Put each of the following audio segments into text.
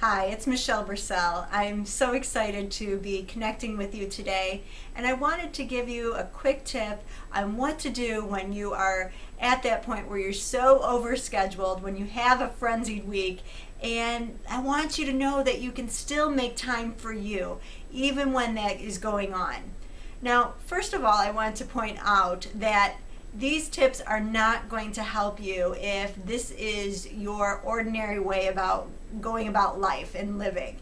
Hi, it's Michelle Bursell. I'm so excited to be connecting with you today, and I wanted to give you a quick tip on what to do when you are at that point where you're so overscheduled, when you have a frenzied week, and I want you to know that you can still make time for you, even when that is going on. Now, first of all, I want to point out that these tips are not going to help you if this is your ordinary way about going about life and living.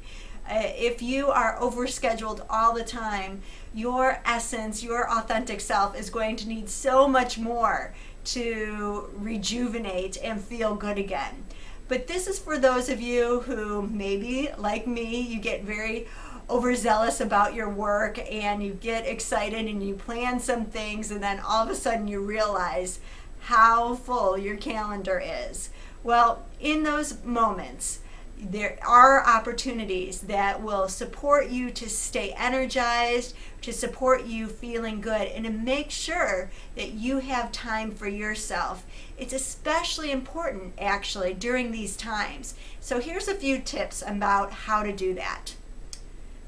If you are overscheduled all the time, your essence, your authentic self is going to need so much more to rejuvenate and feel good again. But this is for those of you who maybe, like me, you get very overzealous about your work and you get excited and you plan some things and then all of a sudden you realize how full your calendar is. Well, in those moments, there are opportunities that will support you to stay energized, to support you feeling good, and to make sure that you have time for yourself. It's especially important, actually, during these times. So here's a few tips about how to do that.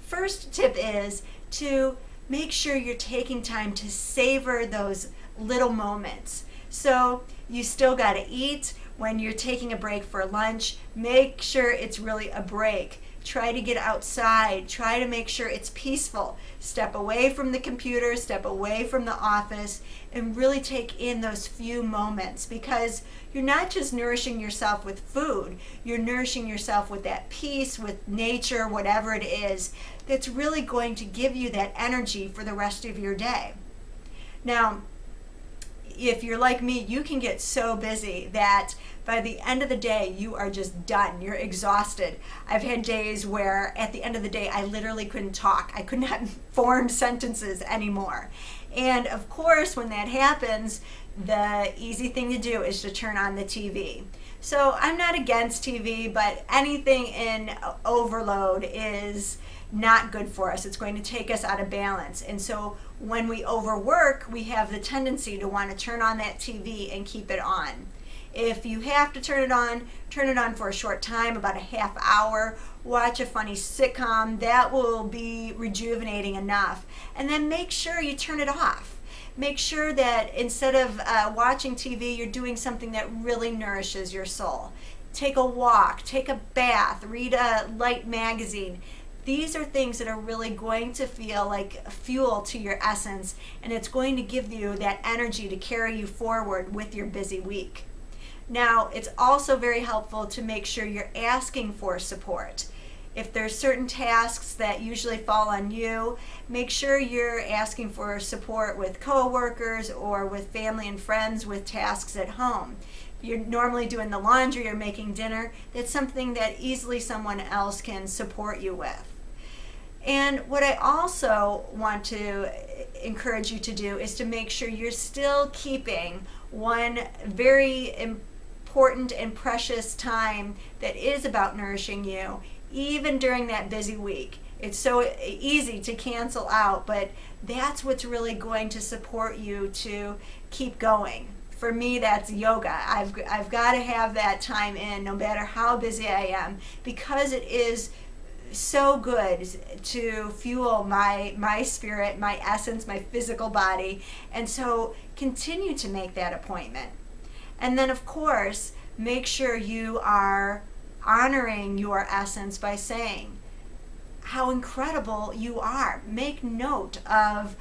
First tip is to make sure you're taking time to savor those little moments. So you still got to eat. When you're taking a break for lunch, make sure it's really a break. Try to get outside. Try to make sure it's peaceful. Step away from the computer, step away from the office, and really take in those few moments, because you're not just nourishing yourself with food, you're nourishing yourself with that peace, with nature, whatever it is, that's really going to give you that energy for the rest of your day. Now, if you're like me, you can get so busy that by the end of the day, you are just done. You're exhausted. I've had days where at the end of the day, I literally couldn't talk. I could not form sentences anymore. And of course, when that happens, the easy thing to do is to turn on the TV. So I'm not against TV, but anything in overload is not good for us. It's going to take us out of balance. And so when we overwork, we have the tendency to want to turn on that TV and keep it on. If you have to turn it on for a short time, about a half hour, watch a funny sitcom. That will be rejuvenating enough. And then make sure you turn it off. Make sure that instead of watching TV, you're doing something that really nourishes your soul. Take a walk, take a bath, read a light magazine. These are things that are really going to feel like fuel to your essence, and it's going to give you that energy to carry you forward with your busy week. Now, it's also very helpful to make sure you're asking for support. If there's certain tasks that usually fall on you, make sure you're asking for support with coworkers or with family and friends with tasks at home. If you're normally doing the laundry or making dinner, that's something that easily someone else can support you with. And what I also want to encourage you to do is to make sure you're still keeping one very important and precious time that is about nourishing you, even during that busy week. It's so easy to cancel out, but that's what's really going to support you to keep going. For me, that's yoga. I've got to have that time in no matter how busy I am, because it is so good to fuel my spirit, my essence, my physical body. And so continue to make that appointment. And then, of course, make sure you are honoring your essence by saying how incredible you are. Make note of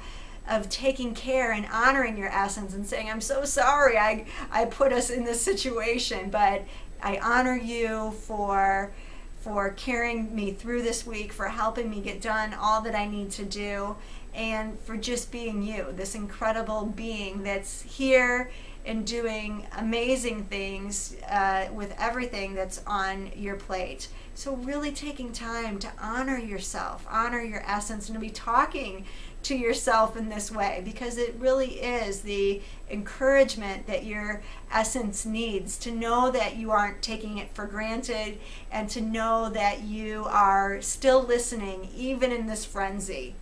taking care and honoring your essence and saying, I'm so sorry I put us in this situation, but I honor you for carrying me through this week, for helping me get done all that I need to do, and for just being you, this incredible being that's here and doing amazing things with everything that's on your plate. So really taking time to honor yourself, honor your essence, and to be talking to yourself in this way, because it really is the encouragement that your essence needs, to know that you aren't taking it for granted and to know that you are still listening even in this frenzy.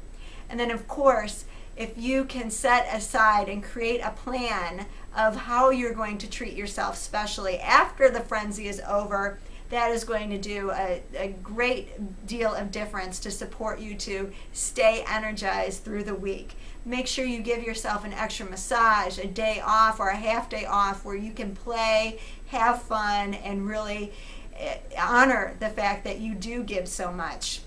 And then, of course, if you can set aside and create a plan of how you're going to treat yourself, especially after the frenzy is over, that is going to do a great deal of difference to support you to stay energized through the week. Make sure you give yourself an extra massage, a day off or a half day off where you can play, have fun, and really honor the fact that you do give so much.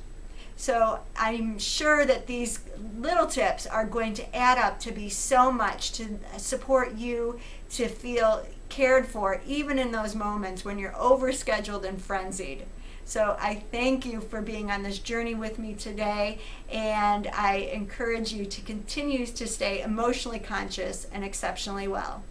So I'm sure that these little tips are going to add up to be so much to support you to feel cared for, even in those moments when you're overscheduled and frenzied. So I thank you for being on this journey with me today, and I encourage you to continue to stay emotionally conscious and exceptionally well.